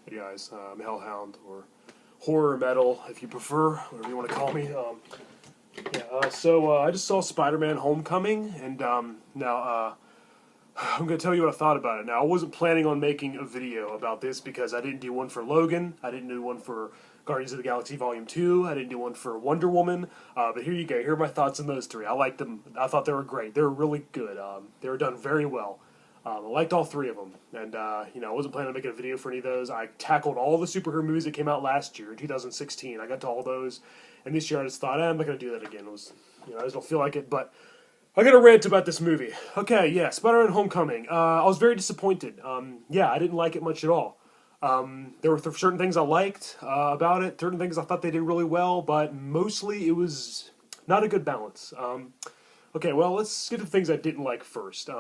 Hey guys, I'm Hellhound, or horror metal, if you prefer, whatever you want to call me. I just saw Spider-Man: Homecoming, and now I'm going to tell you what I thought about it. Now, I wasn't planning on making a video about this because I didn't do one for Logan, I didn't do one for Guardians of the Galaxy Volume 2, I didn't do one for Wonder Woman, but here you go. Here are my thoughts on those three. I liked them. I thought they were great. They were really good. They were done very well. I liked all three of them, and I wasn't planning on making a video for any of those. I tackled all the superhero movies that came out last year, 2016. I got to all those, and this year I just thought, I'm not going to do that again. I just don't feel like it, but I got to rant about this movie. Okay, yeah, Spider-Man: Homecoming. I was very disappointed. I didn't like it much at all. There were certain things I liked about it, certain things I thought they did really well, but mostly it was not a good balance. Okay, well, let's get to the things I didn't like first.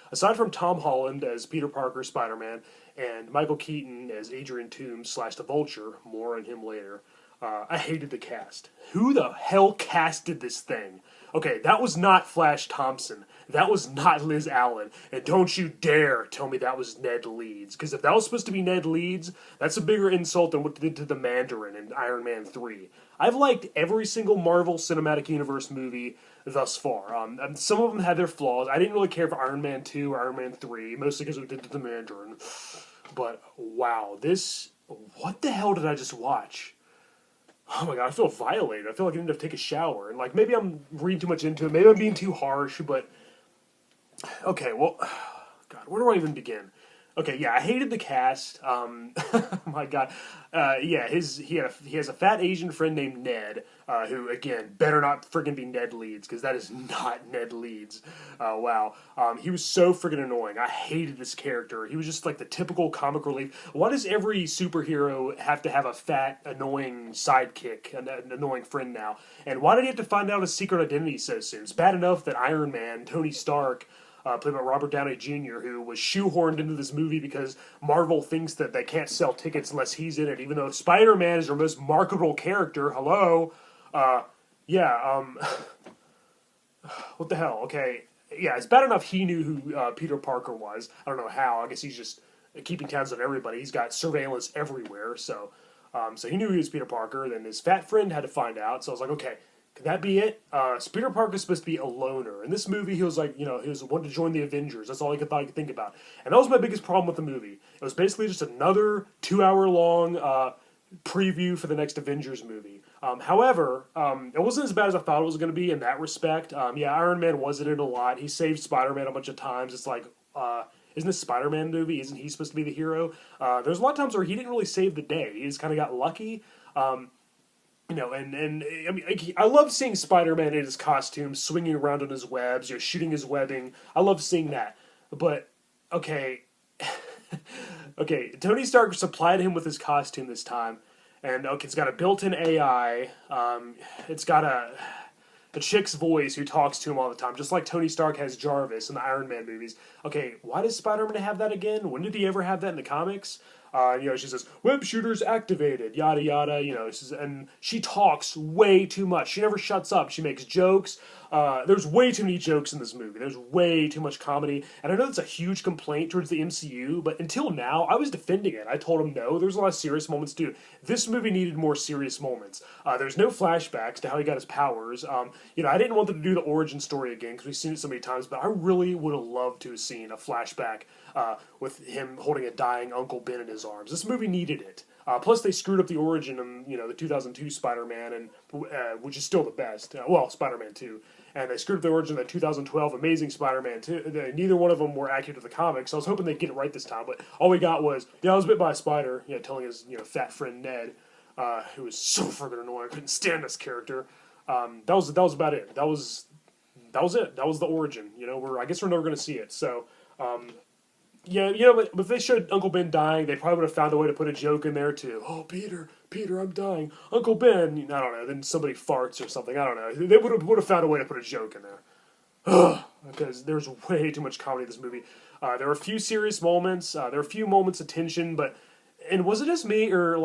Aside from Tom Holland as Peter Parker, Spider-Man, and Michael Keaton as Adrian Toomes / the Vulture, more on him later, I hated the cast. Who the hell casted this thing? Okay, that was not Flash Thompson. That was not Liz Allen. And don't you dare tell me that was Ned Leeds. Because if that was supposed to be Ned Leeds, that's a bigger insult than what they did to the Mandarin in Iron Man 3. I've liked every single Marvel Cinematic Universe movie thus far. Some of them had their flaws. I didn't really care for Iron Man 2 or Iron Man 3, mostly because we did to the Mandarin. But, wow, what the hell did I just watch? Oh my god, I feel violated. I feel like I need to take a shower. And, maybe I'm reading too much into it. Maybe I'm being too harsh, but... Okay, well... God, where do I even begin? Okay, yeah, I hated the cast. Oh my god. He has a fat Asian friend named Ned, who, again, better not friggin' be Ned Leeds, because that is not Ned Leeds. Wow. He was so friggin' annoying. I hated this character. He was just like the typical comic relief. Why does every superhero have to have a fat, annoying sidekick, an annoying friend now? And why did he have to find out his secret identity so soon? It's bad enough that Iron Man, Tony Stark, played by Robert Downey Jr., who was shoehorned into this movie because Marvel thinks that they can't sell tickets unless he's in it, even though Spider-Man is their most marketable character. Hello? What the hell? Okay, yeah, it's bad enough he knew who Peter Parker was. I don't know how. I guess he's just keeping tabs on everybody. He's got surveillance everywhere, so he knew he was Peter Parker. Then his fat friend had to find out, so I was like, okay, could that be it? Peter Parker's supposed to be a loner. In this movie, he was like, he was wanting to join the Avengers. That's all I could think about. And that was my biggest problem with the movie. It was basically just another 2-hour-long preview for the next Avengers movie. However, it wasn't as bad as I thought it was going to be in that respect. Iron Man was in it a lot. He saved Spider-Man a bunch of times. It's like, isn't this Spider-Man movie? Isn't he supposed to be the hero? There's a lot of times where he didn't really save the day. He just kind of got lucky. I love seeing Spider-Man in his costume, swinging around on his webs, shooting his webbing. I love seeing that. But, okay, Tony Stark supplied him with his costume this time, and, it's got a built-in AI, it's got a chick's voice who talks to him all the time, just like Tony Stark has Jarvis in the Iron Man movies. Okay, why does Spider-Man have that again? When did he ever have that in the comics? She says, web shooters activated, yada yada, and she talks way too much. She never shuts up. She makes jokes. There's way too many jokes in this movie. There's way too much comedy. And I know that's a huge complaint towards the MCU, but until now, I was defending it. I told him no, there's a lot of serious moments too. This movie needed more serious moments. There's no flashbacks to how he got his powers. I didn't want them to do the origin story again because we've seen it so many times, but I really would have loved to have seen a flashback with him holding a dying Uncle Ben in his arms. This movie needed it. Plus, they screwed up the origin in the 2002 Spider-Man, and which is still the best. Spider-Man 2. And they screwed up the origin of the 2012 Amazing Spider-Man 2. Neither one of them were accurate to the comics, so I was hoping they'd get it right this time. But all we got was, I was bit by a spider, telling his fat friend Ned, who was so friggin' annoying. I couldn't stand this character. That was about it. That was it. That was the origin. I guess we're never going to see it. So. But if they showed Uncle Ben dying, they probably would have found a way to put a joke in there too. Oh, Peter, I'm dying. Uncle Ben, I don't know. Then somebody farts or something. I don't know. They would have found a way to put a joke in there. Because there's way too much comedy in this movie. There were a few serious moments. There were a few moments of tension, and was it just me or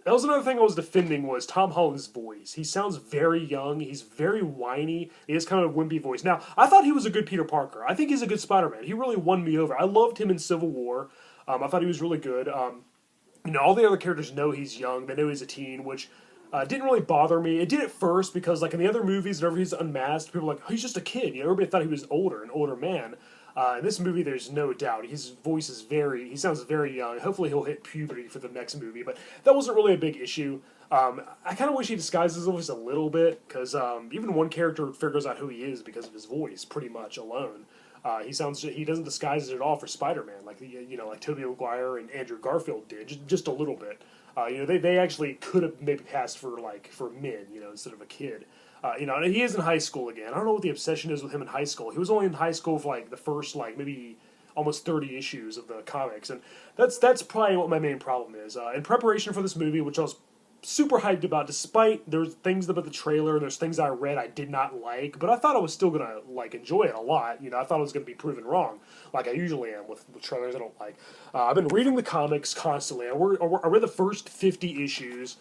that was another thing I was defending was Tom Holland's voice. He sounds very young. He's very whiny. He has kind of a wimpy voice. Now, I thought he was a good Peter Parker. I think he's a good Spider-Man. He really won me over. I loved him in Civil War. I thought he was really good. All the other characters know he's young. They know he's a teen, which didn't really bother me. It did at first because, like in the other movies, whenever he's unmasked, people are like, oh, he's just a kid. Everybody thought he was older, an older man. In this movie, there's no doubt. His voice is he sounds very young. Hopefully he'll hit puberty for the next movie, but that wasn't really a big issue. I kind of wish he disguised his voice a little bit, because even one character figures out who he is because of his voice, pretty much alone. He doesn't disguise it at all for Spider-Man, like like Tobey Maguire and Andrew Garfield did, just a little bit. They actually could have maybe passed for men, instead of a kid. And he is in high school again. I don't know what the obsession is with him in high school. He was only in high school for the first maybe almost 30 issues of the comics, and that's probably what my main problem is. In preparation for this movie, which I was super hyped about, despite there's things about the trailer and there's things I read I did not like, but I thought I was still gonna enjoy it a lot. I thought I was gonna be proven wrong, like I usually am with trailers I don't like. I've been reading the comics constantly. I read the first 50 issues.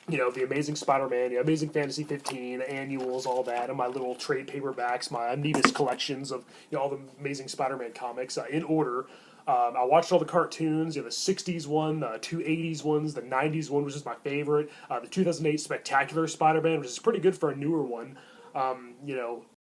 The Amazing Spider-Man, Amazing Fantasy 15, annuals, all that, and my little trade paperbacks, my neatest collections of all the Amazing Spider-Man comics in order. I watched all the cartoons, the 60s one, the 80s ones, the 90s one, which is my favorite, the 2008 Spectacular Spider-Man, which is pretty good for a newer one.